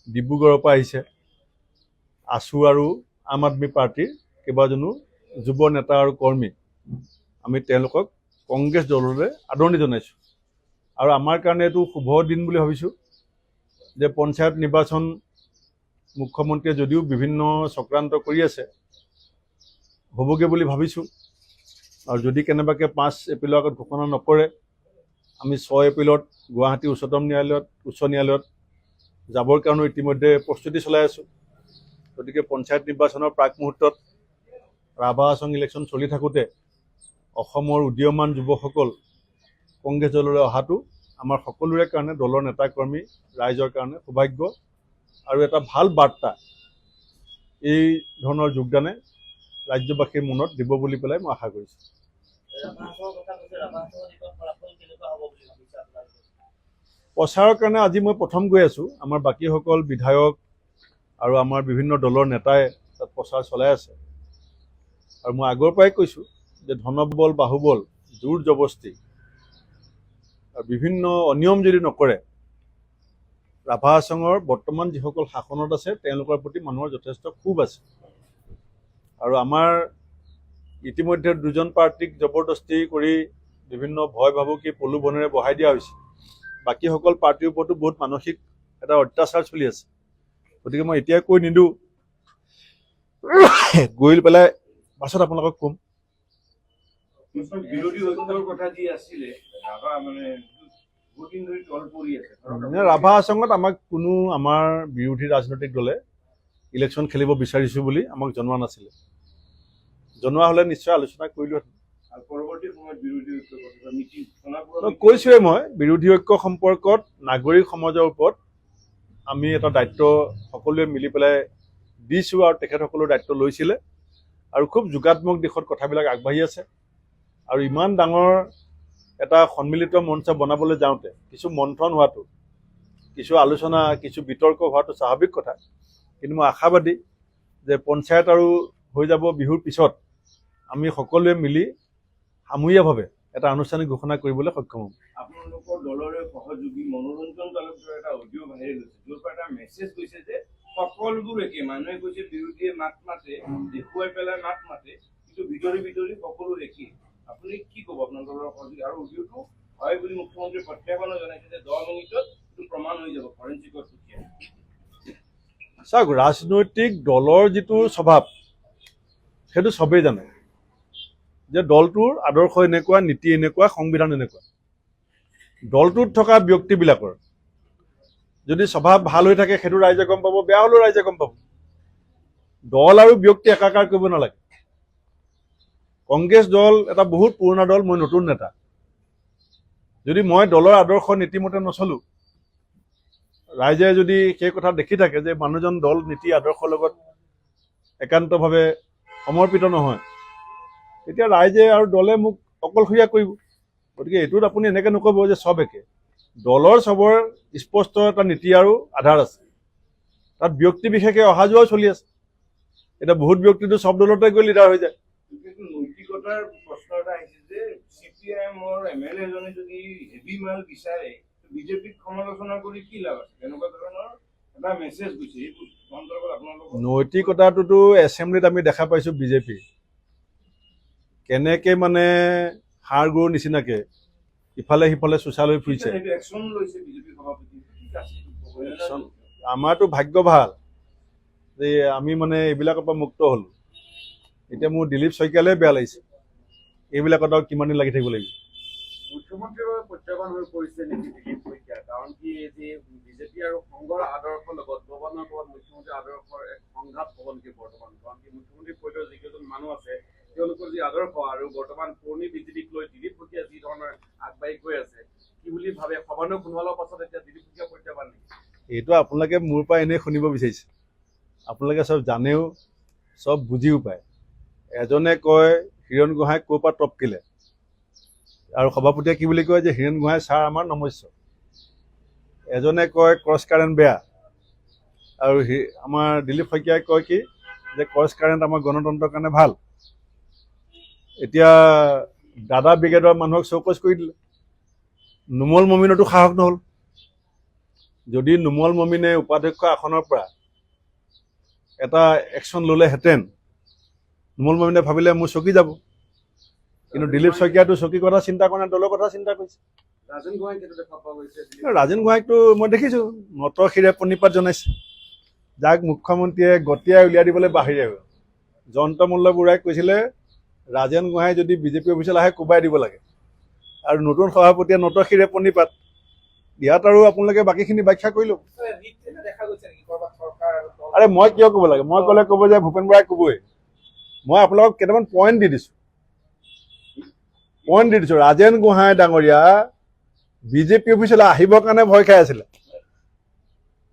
ডিব্ৰুগড়ৰ পৰা আহিছে। আছু আৰু আম আদমি পাৰ্টিৰ কেইবাজনো যুৱ নেতা আৰু কৰ্মী আমি তেওঁলোকক কংগ্ৰেছ দললৈ আদৰণি জনাইছোঁ। আৰু আমাৰ কাৰণে এইটো শুভ দিন বুলি ভাবিছোঁ যে পঞ্চায়ত নিৰ্বাচন মুখ্যমন্ত্ৰীয়ে যদিও বিভিন্ন চক্ৰান্ত কৰি আছে হ'বগৈ বুলি ভাবিছোঁ। আৰু যদি কেনেবাকৈ 5 এপ্ৰিলৰ আগত ঘোষণা নকৰে আমি 6 এপ্ৰিলত গুৱাহাটী উচ্চ ন্যায়ালয়ত যাবৰ কাৰণে ইতিমধ্যে প্ৰস্তুতি চলাই আছোঁ। গতিকে পঞ্চায়ত নিৰ্বাচনৰ প্ৰাক মুহূৰ্তত ৰাভা হাছং ইলেকশ্যন চলি থাকোঁতে অসমৰ উদীয়মান যুৱকসকল কংগ্ৰেছ দললৈ অহাটো আমাৰ সকলোৰে কাৰণে, দলৰ নেতা কৰ্মী ৰাইজৰ কাৰণে সৌভাগ্য আৰু এটা ভাল বাৰ্তা এই ধৰণৰ যোগদানে ৰাজ্যবাসীৰ মনত দিব বুলি পেলাই মই আশা কৰিছোঁ। প্ৰচাৰৰ কাৰণে আজি মই প্ৰথম গৈ আছোঁ। আমাৰ বাকীসকল বিধায়ক আৰু আমাৰ বিভিন্ন দলৰ নেতাই তাত প্ৰচাৰ চলাই আছে। আৰু মই আগৰ পৰাই কৈছোঁ যে ধনবল বাহুবল জোৰ জবস্তি আৰু বিভিন্ন অনিয়ম যদি নকৰে ৰাভা হাছঙৰ বৰ্তমান যিসকল শাসনত আছে তেওঁলোকৰ প্ৰতি মানুহৰ যথেষ্ট ক্ষোভ আছে। আৰু আমাৰ ইতিমধ্যে 2জন পাৰ্টিক জবৰদস্তি কৰি বিভিন্ন ভয় ভাবুকি প্ৰলোভনেৰে বহাই দিয়া হৈছে। বাকীসকল পাৰ্টিৰ ওপৰতো বহুত মানসিক এটা অত্যাচাৰ চলি আছে। গতিকে মই এতিয়া কৈ নিদিওঁ, গৈ পেলাই পাছত আপোনালোকক ক'ম। ৰাভা হাছঙত আমাক কোনো আমাৰ বিৰোধী ৰাজনৈতিক দলে ইলেকশ্যন খেলিব বিচাৰিছোঁ বুলি আমাক জনোৱা নাছিলে। জনোৱা হ'লে নিশ্চয় আলোচনা কৰিলোহেঁতেন। কৈছোৱে মই বিৰোধী ঐক্য সম্পৰ্কত নাগৰিক সমাজৰ ওপৰত আমি এটা দায়িত্ব সকলোৱে মিলি পেলাই দিছোঁ আৰু তেখেতসকলৰ দায়িত্ব লৈছিলে আৰু খুব যোগাত্মক দিশত কথাবিলাক আগবাঢ়ি আছে। আৰু ইমান ডাঙৰ এটা সন্মিলিত মঞ্চ বনাবলৈ যাওঁতে কিছু মন্থন হোৱাটো, কিছু আলোচনা, কিছু বিতৰ্ক হোৱাটো স্বাভাৱিক কথা। কিন্তু মই আশাবাদী যে পঞ্চায়ত আৰু হৈ যাব বিহুৰ পিছত আমি সকলোৱে মিলি সামূহিকভাৱে এটা আনুষ্ঠানিক ঘোষণা কৰিবলৈ সক্ষম হ'ম। আপোনালোকৰ দলৰে সহযোগী মনোৰঞ্জন তালুকদাৰ এটা অডিঅ' ভাইৰেল হৈছে, য'ৰ পৰা এটা মেছেজ গৈছে যে সকলোবোৰ একে, মানুহে কৈছে বিৰোধীয়ে মাত মাতে, দেখুৱাই পেলাই মাত মাতে, কিন্তু ভিতৰি ভিতৰি সকলো একে। আপুনি কি ক'ব আপোনাৰ দলৰ সহযোগী? আৰু অডিঅ'টো হয় বুলি মুখ্যমন্ত্ৰীয়ে প্ৰত্যাহ্বানো জনাইছে যে 10 মিনিটত এইটো প্ৰমাণ হৈ যাব ফৰেনচিকত পঠিয়াই। চাওক, ৰাজনৈতিক দলৰ যিটো স্বভাৱ সেইটো চবেই জানে যে দলটোৰ আদৰ্শ এনেকুৱা, নীতি এনেকুৱা, সংবিধান এনেকুৱা। দলটোত থকা ব্যক্তিবিলাকৰ যদি স্বভাৱ ভাল হৈ থাকে সেইটো ৰাইজে গম পাব, বেয়া হ'লেও ৰাইজে গম পাব। দল আৰু ব্যক্তি একাকাৰ কৰিব নালাগে। কংগ্ৰেছ দল এটা বহুত পুৰণা দল, মই নতুন নেতা। যদি মই দলৰ আদৰ্শ নীতিমতে নচলোঁ, ৰাইজে যদি সেই কথা দেখি থাকে যে মানুহজন দল নীতি আদৰ্শৰ লগত একান্তভাৱে সমৰ্পিত নহয়, তেতিয়া ৰাইজে আৰু দলে মোক অকলশৰীয়া কৰিব। গতিকে এইটোত আপুনি এনেকৈ নক'ব যে চব একে। দলৰ চবৰ স্পষ্ট এটা নীতি আৰু আধাৰ আছে। তাত ব্যক্তি বিশেষে অহা যোৱাও চলি আছে। এতিয়া বহুত ব্যক্তিটো চব দলতে গৈ লিডাৰ হৈ যায়। নৈতিকতাৰ প্ৰশ্ন এটা আহিছে যে CPIMৰ MLA এজনে যদি হেভি মাল বিচাৰে বিজেপিক সমালোচনা কৰি কি লাভ আছে? তেনেকুৱা ধৰণৰ এটা মেছেজ গৈছে। এইটো সন্দৰ্ভত আপোনালোকৰ নৈতিকতাটোতো এছেম্বলিত আমি দেখা পাইছোঁ বিজেপি কেনেকৈ মানে হাড় গৰুৰ নিচিনাকৈ ইফালে সিফালে চোচা লৈ ফুৰিছে। আমাৰতো ভাগ্য ভাল যে আমি মানে এইবিলাকৰ পৰা মুক্ত হ'লোঁ। এতিয়া মোৰ দিলীপ শইকীয়ালৈ বেয়া লাগিছে, এইবিলাকত আৰু কিমান দিন লাগি থাকিব লাগিব। মুখ্যমন্ত্ৰীৰ বাবে প্ৰত্যাহ্বান হৈ পৰিছে নেকি দিলীপ শইকীয়া? কাৰণ কি যে বিজেপি আৰু সংঘৰ আদৰ্শৰ লগত গভৰ্ণৰ লগত মুখ্যমন্ত্ৰীৰ আদৰ্শৰ এক সংঘাত হ'ব নেকি বৰ্তমান? কাৰণ কি মুখ্যমন্ত্ৰীৰ পৰ্যায়ত যিকেইজন মানুহ আছে তেওঁলোকৰ যি আদৰ্শ আৰু বৰ্তমান পুৰণি বিজেপিক লৈ দিলীপ শইকীয়া যি ধৰণৰ আগবাঢ়ি গৈ আছে, কি বুলি ভাবে? সভানো সোণোৱালৰ পাছত এতিয়া দিলীপ শইকীয়া প্ৰত্যাহ্বান নেকি? এইটো আপোনালোকে মোৰ পৰা এনেই শুনিব বিচাৰিছে। আপোনালোকে চব জানেও, চব বুজিও পায়। এজনে কয় হিৰণ গোহাঁই ক'ৰ পৰা টপকিলে, আৰু সভাপতিয়ে কি বুলি কয় যে হিৰণ গোহাঁই ছাৰ আমাৰ নমস্য। এজনে কয় ক্ৰছ কাৰেণ্ট বেয়া, আৰু আমাৰ দিলীপ শইকীয়াই কয় কি যে ক্ৰছ কাৰেণ্ট আমাৰ গণতন্ত্ৰৰ কাৰণে ভাল। এতিয়া দাদা ব্ৰিগেডৰ মানুহক চৌকছ কৰি দিলে, নুমল মমিনতো সাহস নহ'ল। যদি নুমল মমিনে উপাধ্যক্ষ আসনৰ পৰা এটা একশ্যন ল'লেহেঁতেন, নুমল মমিনে ভাবিলে মোৰ চকী যাব, কিন্তু দিলীপ শইকীয়াটো চকীৰ কথা চিন্তা কৰা নাই, দলৰ কথা চিন্তা কৰিছে। ৰাজেন গোহাঁই ক্ষেত্ৰত দেখা পোৱা গৈছে। ৰাজেন গোহাঁইকটো মই দেখিছোঁ নতৰ শিৰে প্ৰণিপাত জনাইছে, যাক মুখ্যমন্ত্ৰীয়ে গতিয়াই উলিয়াই দিবলৈ বাহিৰে গ'ল। জয়ন্ত মল্ল বৰুৱাই কৈছিলে ৰাজেন গোহাঁই যদি বিজেপি অফিচলৈ আহে কোবাই দিব লাগে, আৰু নতুন সভাপতিয়ে নতৰ শিৰে প্ৰণিপাত ইয়াত আৰু আপোনালোকে বাকীখিনি ব্যাখ্যা কৰিলোঁ। আৰে মই কিয় ক'ব লাগে? মই ক'লে ক'ব যে ভূপেন বৰাই ক'বই। মই আপোনালোকক কেইটামান পইণ্ট দি দিছোঁ। ৰাজেন গোহাঁই ডাঙৰীয়া বিজেপি অফিচলৈ আহিবৰ কাৰণে ভয় খাই আছিলে,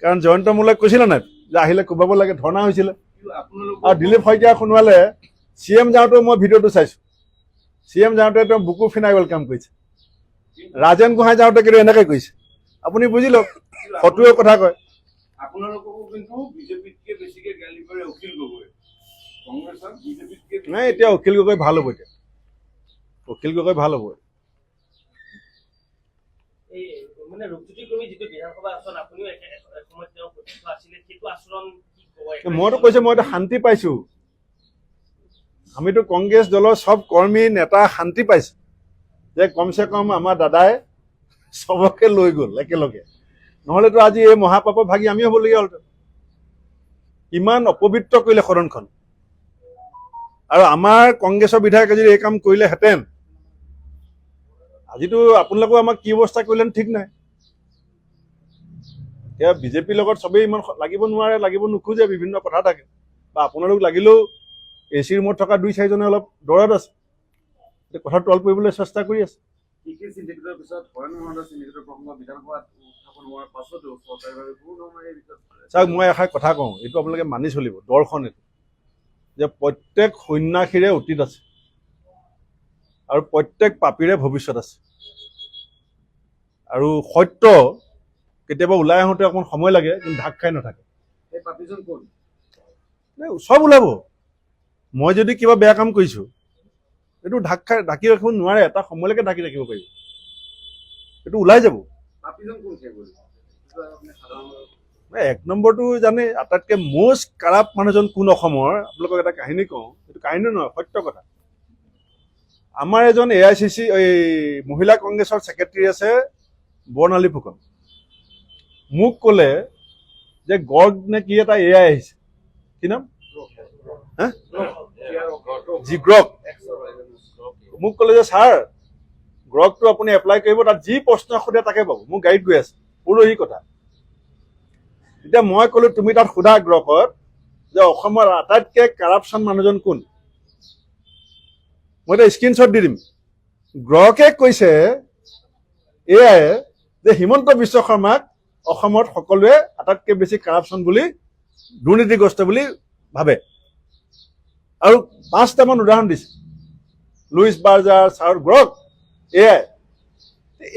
কাৰণ জয়ন্ত মল্লই কৈছিলে নাই যে আহিলে কোবাব লাগে, ধৰ্ণা হৈছিলে। আৰু দিলীপ শইকীয়া সোণোৱালে CM যাওঁতেও মই ভিডিঅ'টো চাইছোঁ, CM যাওঁতে তেওঁ বুকু ফিনাই ৱেলকাম কৰিছে, ৰাজেন গোহাঁই যাওঁতে কিন্তু এনেকৈ কৰিছে। আপুনি বুজি লওক, ফটোৱে কথা কয়। আপোনালোককো কিন্তু বিজেপিতকৈ বেছিকৈ গালি পাৰে অখিল গগৈ, কংগ্ৰেছক বিজেপিতকৈ নাই এতিয়া অখিল গগৈ ভাল হ'ব, এতিয়া অখিল গগৈ ভাল হ'ব। এই মানে ৰূপজ্যোতি কুৰ্মী যিটো বিধানসভা আসন আপুনিও এসময়ত তেওঁ প্ৰতিষ্ঠা আছিলে, সেইটো আচৰণ কি ক'ব? মইতো কৈছোঁ মই এতিয়া শান্তি পাইছোঁ। আমিতো কংগ্ৰেছ দলৰ চব কৰ্মী নেতা শান্তি পাইছোঁ যে কমচে কম আমাৰ দাদাই চবকে লৈ গ'ল একেলগে, নহ'লেতো আজি এই মহাপাপৰ ভাগি আমি হ'বলগীয়া হ'লহেঁতেন। ইমান অপবিত্ৰ কৰিলে সদনখন, আৰু আমাৰ কংগ্ৰেছৰ বিধায়কে যদি এই কাম কৰিলেহেঁতেন, আজিতো আপোনালোকেও আমাক কি অৱস্থা কৰিলেন ঠিক নাই। এতিয়া বিজেপিৰ লগত চবেই ইমান লাগিব নোৱাৰে, লাগিব নোখোজে, বিভিন্ন কথা থাকে, বা আপোনালোক লাগিলেও AC ৰুমত থকা 2-4জনে অলপ দৰত আছে, এতিয়া কথা তল পৰিবলৈ চেষ্টা কৰি আছে। চিণ্ডিকেটৰ পিছত হৰেণ মহন্তৰ চিণ্ডিকেটৰ প্ৰসংগ বিধানসভাত উত্থাপন হোৱাৰ পাছতো চৰকাৰীভাৱে কোনো ধৰণৰ এই বিষয়ত চাওক, মই এষাৰ কথা কওঁ, এইটো আপোনালোকে মানি চলিব, দৰ্শন এইটো যে প্ৰত্যেক সন্যাসীৰে অতীত আছে আৰু প্ৰত্যেক পাপীৰে ভৱিষ্যত আছে, আৰু সত্য কেতিয়াবা ওলাই আহোঁতে অকণমান সময় লাগে, কিন্তু ঢাক খাই নাথাকে। এই পাপীজন কোন? চব ওলাব। মই যদি কিবা বেয়া কাম কৰিছোঁ, এইটো ঢাকি ৰাখিব নোৱাৰে, এটা সময়লৈকে ঢাকি ৰাখিব পাৰিব, এইটো ওলাই যাব। পাপীজন কোন শেষ কৰিছে? সাধাৰণ 1 নম্বৰটো জানে, আটাইতকৈ মষ্ট কাৰাপ্ট মানুহজন কোন অসমৰ, আপোনালোকক এটা কাহিনী কওঁ, এইটো কাহিনী নহয়, সত্য কথা। আমাৰ এজন AICC এই মহিলা কংগ্ৰেছৰ ছেক্ৰেটাৰী আছে বৰ্ণালী ফুকন, মোক ক'লে যে গৰ্গ নে কি এটা AI আহিছে, কি নাম গ্ৰক, মোক ক'লে যে ছাৰ গ্ৰকটো আপুনি এপ্লাই কৰিব, তাত যি প্ৰশ্ন সোধে তাকে পাব। মোৰ গাড়ীত গৈ আছে, পৰহি কথা। এতিয়া মই ক'লো তুমি তাত সোধা গ্ৰকত যে অসমৰ আটাইতকৈ কাৰাপশ্যন মানুহজন কোন, মই এতিয়া স্ক্ৰীনশ্বট দি দিম। গ্ৰকে কৈছে এয়াই যে হিমন্ত বিশ্ব শৰ্মাক অসমত সকলোৱে আটাইতকৈ বেছি কাৰাপশ্যন বুলি, দুৰ্নীতিগ্ৰস্ত বুলি ভাবে, আৰু 5টামান উদাহৰণ দিছে, লুইচ বাৰ্জাৰ, ছাৰ গ্ৰক,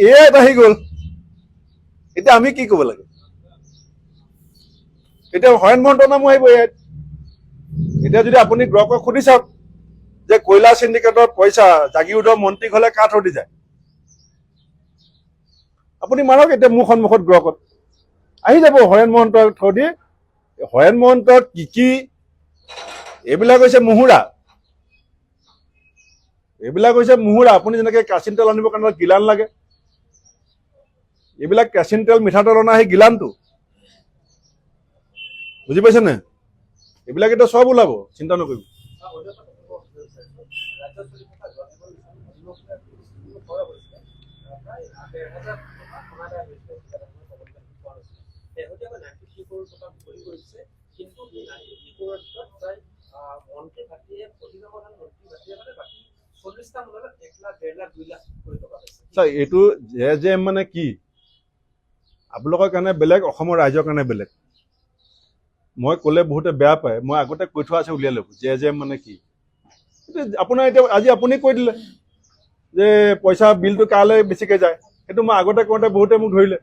এয়াই আহি গ'ল। এতিয়া আমি কি ক'ব লাগে? এতিয়া হৰেণ মহন্তৰ নামো আহিব ইয়াত। এতিয়া যদি আপুনি গ্ৰকক সুধি চাওক যে কয়লা চিণ্ডিকেটৰ পইচা জাগিৰোডৰ মন্ত্ৰী হ'লে কাৰ থৈ দি যায়, আপুনি মাৰক এতিয়া মোৰ সন্মুখত গ্ৰকত, আহি যাব হৰেণ মহন্তৰ থৈ দি। হৰেণ মহন্তৰ কি এইবিলাক হৈছে মুহুৰা, এইবিলাক হৈছে মুহুৰা। আপুনি যেনেকৈ কেৰাচিন তেল আনিবৰ কাৰণে গিলান লাগে, এইবিলাক কেৰাচিন তেল মিঠাতেল অনা সেই গিলানটো, বুজি পাইছে নে? এইবিলাক এতিয়া চব ওলাব, চিন্তা নকৰিব। এইটো JJM মানে কি, আপোনালোকৰ কাৰণে বেলেগ, অসমৰ ৰাইজৰ কাৰণে বেলেগ। মই ক'লে বহুতে বেয়া পায়, মই আগতে কৈ থোৱা আছে, উলিয়াই ল'ব JJM মানে কি। আপোনাৰ এতিয়া আজি আপুনি কৈ দিলে যে পইচা বিলটো কালৈ বেছিকৈ যায়, সেইটো মই আগতে কওঁতে বহুতে মোক ধৰিলে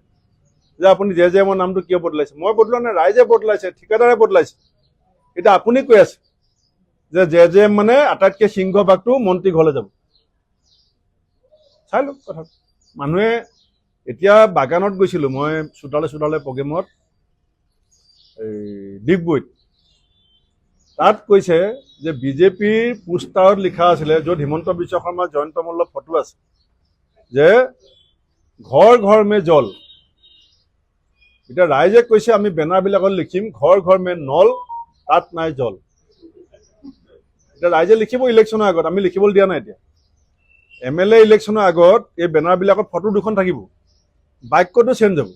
যে আপুনি JJMৰ নামটো কিয় বদলাইছে। মই বদলোৱা নাই, ৰাইজে বদলাইছে, ঠিকাদাৰে বদলাইছে। এতিয়া আপুনি কৈ আছে যে JJM মানে আটাইতকৈ সিংহভাগটো মন্ত্ৰী ঘৰলৈ যাব। চাই লওক কথা, মানুহে এতিয়া বাগানত গৈছিলোঁ মই চোতালে প্ৰগ্ৰেমত এই ডিগবৈত তাত কৈছে যে বিজেপিৰ পোষ্টাৰত লিখা আছিলে য'ত হিমন্ত বিশ্ব শৰ্মা জয়ন্ত মল্লৰ ফটো আছে যে ঘৰ ঘৰ মে জল। এতিয়া ৰাইজে কৈছে আমি বেনাৰবিলাকত লিখিম ঘৰ ঘৰ মে নল তাত নাই জল। এতিয়া ৰাইজে লিখিব ইলেকশ্যনৰ আগত, আমি লিখিবলৈ দিয়া নাই। এতিয়া MLA ইলেকশ্যনৰ আগত এই বেনাৰবিলাকত ফটো দুখন থাকিব, বাক্যটো চেঞ্জ হ'ব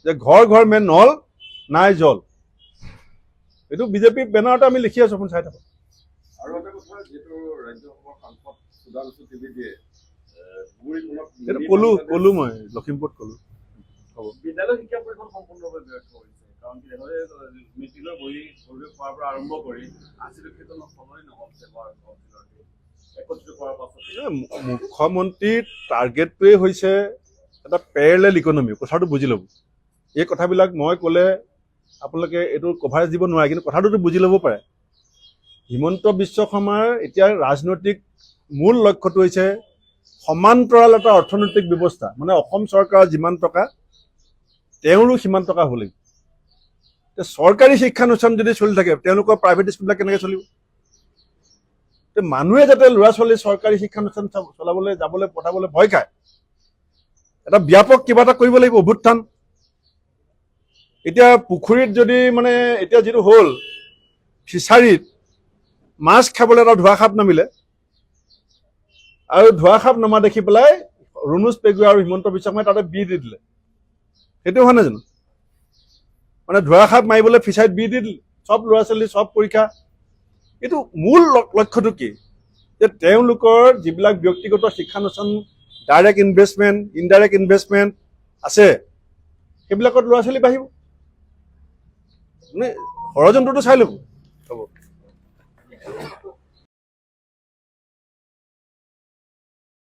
যে ঘৰ ঘৰ মে নল নাই জল। এইটো বিজেপি বেনাৰতে আমি লিখি আছো, আপুনি চাই থাকক। আৰু এটা কথা, যিহেতু ৰাজ্যসভাৰ সাংসদ সুধাংশু ত্ৰিবেদীয়ে গুৰিখনত এইটো ক'লো মই লখিমপুৰত ক'লো। বিদ্যালয় শিক্ষা পৰিষদ সম্পূৰ্ণৰূপে ব্যৰ্থ হৈছে, কাৰণ কি মিটিঙৰ বহি খোৱাৰ পৰা আৰম্ভ কৰি 80 সময় নহ'ল একত্ৰিত কৰাৰ পাছত মুখ্যমন্ত্ৰীৰ টাৰ্গেটটোৱে হৈছে এটা পেৰেলেল ইকনমি। কথাটো বুজি ল'ব। এই কথাবিলাক মই ক'লে আপোনালোকে এইটো কভাৰেজ দিব নোৱাৰে, কিন্তু কথাটোতো বুজি ল'ব পাৰে। হিমন্ত বিশ্ব শৰ্মাৰ এতিয়া ৰাজনৈতিক মূল লক্ষ্যটো হৈছে সমান্তৰাল এটা অৰ্থনৈতিক ব্যৱস্থা, মানে অসম চৰকাৰৰ যিমান টকা তেওঁৰো সিমান টকা হ'ব লাগিব। এতিয়া চৰকাৰী শিক্ষানুষ্ঠান যদি চলি থাকে তেওঁলোকৰ প্ৰাইভেট স্কুলবিলাক কেনেকৈ চলিব? মানুহে যাতে ল'ৰা ছোৱালী চৰকাৰী শিক্ষানুষ্ঠান চলাবলৈ যাবলৈ পঠাবলৈ ভয় খায়, এটা ব্যাপক কিবা এটা কৰিব লাগিব, অভ্যুত্থান। এতিয়া পুখুৰীত যদি মানে এতিয়া যিটো হ'ল ফিচাৰীত মাছ খাবলৈ এটা ধোঁৱা সাপ নামিলে, আৰু ধোঁৱা সাপ নমা দেখি পেলাই ৰুনুজ পেগুৱা আৰু হিমন্ত বিশ্ব শৰ্মাই তাতে বি দি দিলে। সেইটো হোৱা নাই জানো? মানে ধোঁৱা সাপ মাৰিবলৈ ফিচাৰীত বি দি দিলে, চব ল'ৰা ছোৱালী চব পৰীক্ষা। এইটো মূল লক্ষ্যটো কি যে তেওঁলোকৰ যিবিলাক ব্যক্তিগত শিক্ষানুষ্ঠান ডাইৰেক্ট ইনভেষ্টমেণ্ট ইনডাইৰেক্ট ইনভেষ্টমেণ্ট আছে সেইবিলাকত ল'ৰা ছোৱালী বাঢ়িব। মানে ষড়যন্ত্ৰটো চাই ল'ব। হ'ব।